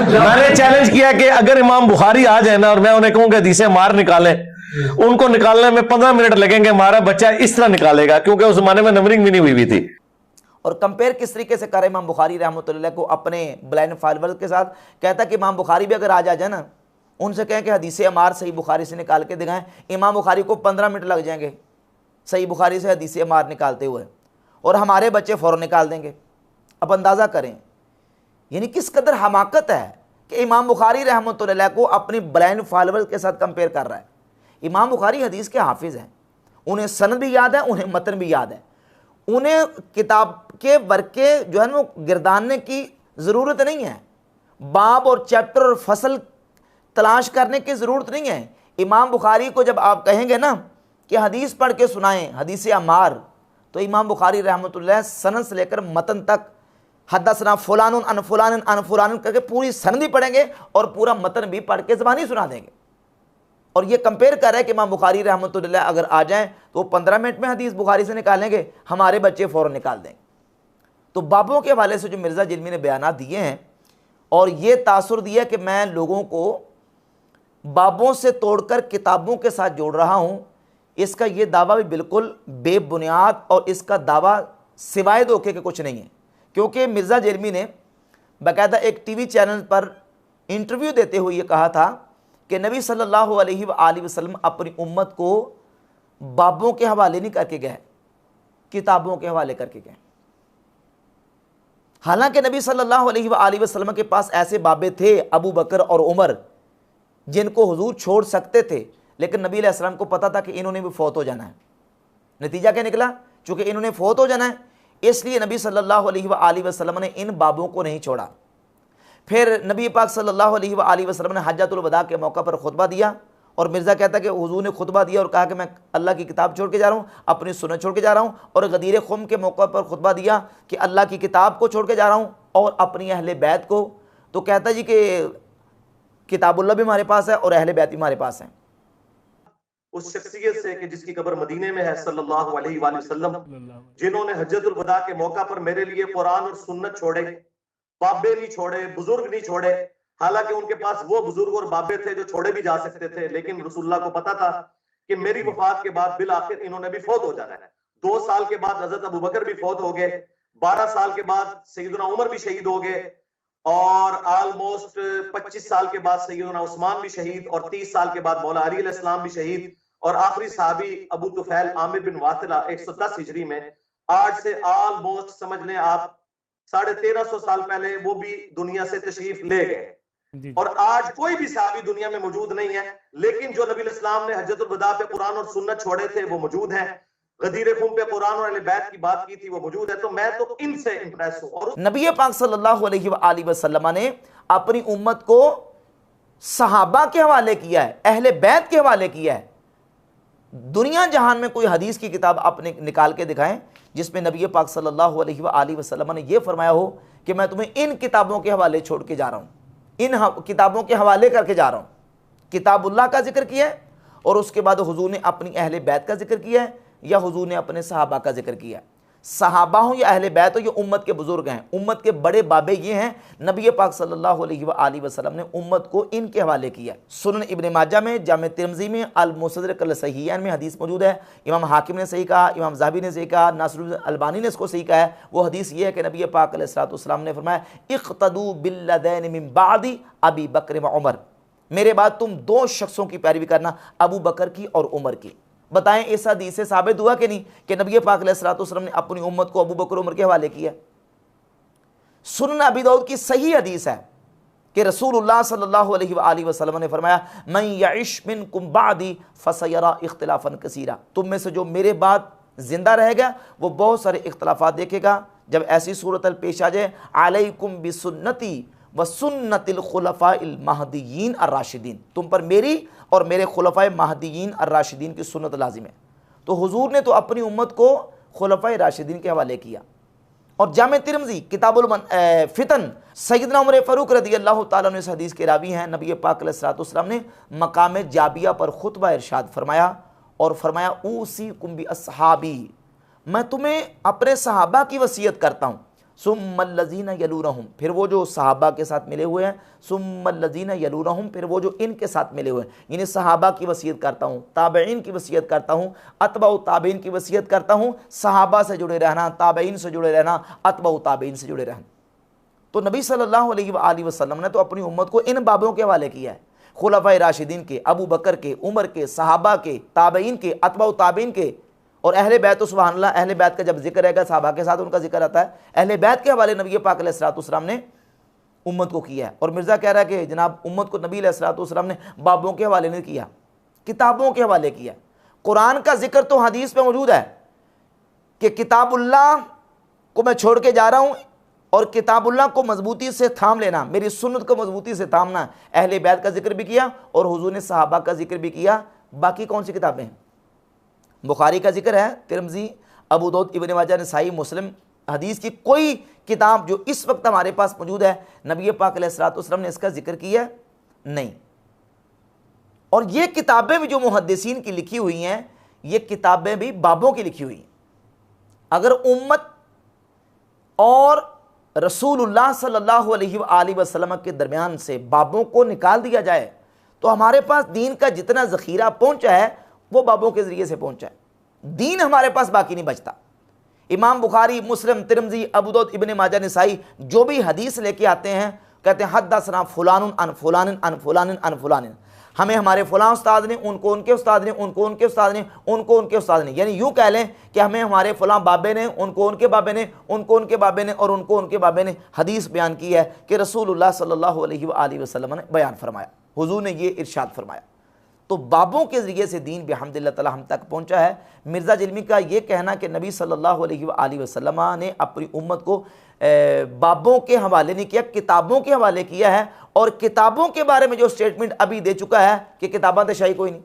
मैंने चैलेंज किया कि अगर इमाम बुखारी आ जाए ना और मैं उन्हें कहूं कि हदीसें मार निकालें, उनको निकालने में 15 मिनट लगेंगे, हमारा बच्चा इस तरह निकालेगा, क्योंकि उस जमाने में नंबरिंग भी नहीं हुई थी। और कंपेयर किस तरीके से करे इमाम बुखारी रहमतुल्लाह को अपने ब्लाइंड फॉलोअर्स के साथ। कहता कि इमाम बुखारी भी अगर आ जाए ना, उनसे कहें कि हदीस अमार सही बुखारी से निकाल के दिखाएं, इमाम बुखारी को 15 मिनट लग जाएंगे सही बुखारी से हदीस अमार निकालते हुए, और हमारे बच्चे फ़ौरन निकाल देंगे। अब अंदाज़ा करें यानी किस कदर हमाकत है कि इमाम बुखारी रहमतुल्लाह को अपनी ब्लाइंड फॉलोअर्स के साथ कंपेयर कर रहा है। इमाम बुखारी हदीस के हाफिज़ हैं, उन्हें सनद भी याद है, उन्हें मतन भी याद है, उन्हें किताब के वर्के जो है ना गिरदानने की ज़रूरत नहीं है, बाब और चैप्टर और फसल तलाश करने की ज़रूरत नहीं है। इमाम बुखारी को जब आप कहेंगे ना कि हदीस पढ़ के सुनाएं हदीस अमार, तो इमाम बुखारी रहमतुल्लाह सनद से लेकर मतन तक हदसना फुलान अन फुलान अन फुलान करके पूरी सनद भी पढ़ेंगे और पूरा मतन भी पढ़ के ज़बानी सुना देंगे। और ये कंपेयर कर रहा है कि इमाम बुखारी रहमतुल्लाह अगर आ जाएं तो 15 मिनट में हदीस बुखारी से निकालेंगे, हमारे बच्चे फ़ौरन निकाल देंगे। तो बाबों के हवाले से जो मिर्ज़ा जिल्मी ने बयानात दिए हैं और ये तासुर दिया कि मैं लोगों को बाबों से तोड़कर किताबों के साथ जोड़ रहा हूँ, इसका ये दावा भी बिल्कुल बेबुनियाद और इसका दावा सिवाय धोखे के कुछ नहीं है। क्योंकि मिर्ज़ा जिल्मी ने बाकायदा एक टीवी चैनल पर इंटरव्यू देते हुए ये कहा था कि नबी सल्लल्लाहु अलैहि वसल्लम अपनी उम्मत को बाबों के हवाले नहीं करके गए, किताबों के हवाले करके गए। हालांकि नबी सल्लल्लाहु अलैहि वसल्लम के पास ऐसे बाबे थे अबू बकर और उमर जिनको हुजूर छोड़ सकते थे, लेकिन नबी अलैहि सलाम को पता था कि इन्होंने भी फौत हो जाना है। नतीजा क्या निकला? चूँकि इन्होंने फौत हो जाना है, इसलिए नबी सल्लल्लाहु अलैहि वसल्लम ने इन बाबों को नहीं छोड़ा। फिर नबी पाक सल्लल्लाहु अलैहि वसल्लम ने हज्जतुल वदा के मौका पर खुतबा दिया और मिर्ज़ा कहता कि हुजूर ने खुतबा दिया और कहा कि मैं अल्लाह की किताब छोड़ के जा रहा हूँ, अपनी सुन्नत छोड़ के जा रहा हूँ, और गदीर खुम के मौका पर खुतबा दिया कि अल्लाह की किताब को छोड़ के जा रहा हूँ और अपनी अहले बैत को। तो कहता जी कि किताबुल्लाह भी हमारे पास है और अहले बैत भी हमारे पास है। उस शख्सियत से कि जिसकी कब्र मदीने में है सल्लल्लाहु अलैहि वसल्लम, जिन्होंने हज्जतुल वदा के मौका पर मेरे लिए कुरान और सुन्नत छोड़े, बाबे नहीं छोड़े, बुजुर्ग नहीं छोड़े। हालांकि उनके पास वो बुजुर्ग और बाबे थे जो छोड़े भी जा सकते थे, लेकिन रसूलुल्लाह को पता था कि मेरी वफात के बाद बिल आखिर इन्होंने भी फौत हो जाना है। 2 साल के बाद हजरत अबू बकर भी फौत हो गए, 12 साल के बाद सैयदना उमर भी शहीद हो गए, और ऑलमोस्ट 25 साल के बाद सैयदना उस्मान भी शहीद, और 30 साल के बाद मौला अली अलैहिस्सलाम भी शहीद, और आखिरी सहाबी अबू तुफैल आमिर बिन वातिला 110 हिजरी में, आज से ऑलमोस्ट समझ लें आप 1350 साल पहले वो भी दुनिया से तशरीफ ले गए। और आज कोई भी सहाबी दुनिया में मौजूद नहीं है, लेकिन जो नबी इस्लाम ने हज्जतुल वदा पे कुरान और सुन्नत छोड़े थे वो मौजूद हैं। गदीर खुम पे कुरान और अहले बैत की बात की थी वो मौजूद है। तो मैं तो इनसे इंप्रेस हूं। और नबी पाक सल्लल्लाहु अलैहि वसल्लम ने अपनी उम्मत को सहाबा के हवाले किया है, अहले बैत के हवाले किया है। दुनिया जहान में कोई हदीस की किताब अपने निकाल के दिखाएं जिसमें नबी पाक सल्लल्लाहु अलैहि वसल्लम ने यह फरमाया हो कि मैं तुम्हें इन किताबों के हवाले छोड़ के जा रहा हूं, इन किताबों के हवाले करके जा रहा हूं। किताबुल्लाह का जिक्र किया है और उसके बाद हुजूर ने अपनी अहले बैत का जिक्र किया है या हुजूर ने अपने सहाबा का जिक्र किया है। सहाबा हो या अहले बैत हो, ये उम्मत के बुजुर्ग हैं, उम्मत के बड़े बाबे ये हैं। नबी पाक सल्लल्लाहु अलैहि वसल्लम ने उम्मत को इनके हवाले किया। सुनन इब्न माजा में, जामे तिरमिज़ी में, अल मुसद्दरक अल सहीहैन में हदीस मौजूद है। इमाम हाकिम ने सही कहा, इमाम ज़हाबी ने सही कहा, नासिरुद्दीन अलबानी ने इसको सही कहा है। वो हदीस ये है कि नबी पाक अलैहिस्सलाम ने फरमाया इक़्तदू बिल्लज़ैनि मिन बादी अबी बकर व उमर, मेरे बाद तुम 2 शख्सों की पैरवी करना, अबू बकर की और उमर की। बताएं इस हदीस से साबित हुआ कि नहीं कि नबी पाक अलैहिस्सलाम ने अपनी उम्मत को अबू बकर उमर के हवाले किया। सुनन अबी दाऊद की सही हदीस है कि रसूलुल्लाह सल्लल्लाहु अलैहि वसल्लम ने फरमाया मन यइश मिनकुम बादी फसयरा इख्तिलाफन कसीरा, तुम में से जो मेरे बाद जिंदा रहेगा वो बहुत सारे इख्तिलाफात देखेगा। जब ऐसी सूरत पेश आ जाए, अलैकुम बिसुन्नती व सुन्नतिल खुलफाइल महदीयीन अर्राशिदीन, तुम पर मेरी और मेरे खुलफाए महदीयीन अर्राशिदीन की सुन्नत लाजिम है। तो हुजूर ने तो अपनी उम्मत को खुलफाए राशिदीन के हवाले किया। और जामे तिरमिज़ी किताबुल फितन, सैयदना उमर फ़ारूक रज़ियल्लाहु ताला अन्हु इस हदीस के रावी हैं। नबी पाक अलैहिस्सलाम ने मकाम जाबिया पर खुतबा इरशाद फरमाया और फरमाया ऊसीकुम बि अस्हाबी, मैं तुम्हें अपने सहाबा की वसीयत करता हूँ, सुम्मल्लज़ीना यलूनहुम, फिर वो जो सहाबा के साथ मिले हुए हैं, सुम्मल्लज़ीना यलूनहुम, फिर वो जो इनके साथ मिले हुए हैं। यानी सहाबा की वसीयत करता हूँ, ताबईन की वसीयत करता हूँ, अतबा ताबईन की वसीयत करता हूँ, सहाबा से जुड़े रहना, ताबईन से जुड़े रहना, अतबा ताबईन से जुड़े रहना। तो नबी सल्लल्लाहु अलैहि वसल्लम ने तो अपनी उम्मत को इन बाबों के हवाले किया है, खुलफाए राशिदीन के, अबू बकर के, उमर के, सहाबा के, ताबईन के, अतबा ताबईन के, और अहले बैत। सुभान अल्लाह, अहले बैत का जब जिक्र रहेगा सहाबा के साथ उनका जिक्र आता है, अहले बैत के हवाले नबी पाक अलैहिस्सलाम ने उम्मत को किया है। और मिर्ज़ा कह रहा है कि जनाब उम्मत को नबी अलैहिस्सलाम ने बाबों के हवाले नहीं किया, किताबों के हवाले किया। कुरान का जिक्र तो हदीस में मौजूद है कि किताबुल्लाह को मैं छोड़ के जा रहा हूँ और किताबुल्लाह को मजबूती से थाम लेना, मेरी सुन्नत को मजबूती से थामना। अहले बैत का जिक्र भी किया और हुजूर ने सहाबा का जिक्र भी किया। बाकी कौन सी किताबें हैं? बुखारी का जिक्र है, तिरमिज़ी, अबू दाऊद, इब्न माजा, नसाई, मुस्लिम। हदीस की कोई किताब जो इस वक्त हमारे पास मौजूद है, नबी पाक अलैहिस्सलाम ने इसका जिक्र किया नहीं। और ये किताबें भी जो मुहद्दिसीन की लिखी हुई हैं, ये किताबें भी बाबों की लिखी हुई हैं। अगर उम्मत और रसूलुल्लाह सल्लल्लाहु अलैहि वसल्लम के दरमियान से बाबों को निकाल दिया जाए तो हमारे पास दीन का जितना ज़ख़ीरा पहुंचा है वो बाबों के ज़रिए से पहुंचा है। दीन हमारे पास बाकी नहीं बचता। इमाम बुखारी, मुस्लिम, तिरमिज़ी, अबू दाऊद, इब्न माजा, नसाई जो भी हदीस लेके आते हैं, कहते हैं हद्दसना फुलानुन अन फुलानिन अन फुलानिन अन फुलानिन, हमें हमारे फलां उस्ताद ने, उनको उनके उस्ताद ने, उनको उनके उस्ताद ने, उनको उनके उस्ताद ने। यानी यूँ कह लें कि हमें हमारे फलां बाबे ने, उनको उनके बाबे ने, उनको उनके बाबे ने और उनको उनके बाबे ने हदीस बयान की है कि रसूलुल्लाह सल्लल्लाहु अलैहि वसल्लम ने बयान फरमाया, हुजूर ने ये इरशाद फरमाया। तो बाबों के ज़रिए से दीन बिहम्दिल्लाह ताला हम तक पहुँचा है। मिर्ज़ा जिल्मी का ये कहना कि नबी सल्लल्लाहु अलैहि वसल्लम ने अपनी उम्मत को बाबों के हवाले नहीं किया, किताबों के हवाले किया है। और किताबों के बारे में जो स्टेटमेंट अभी दे चुका है कि किताबें तो शाही कोई नहीं,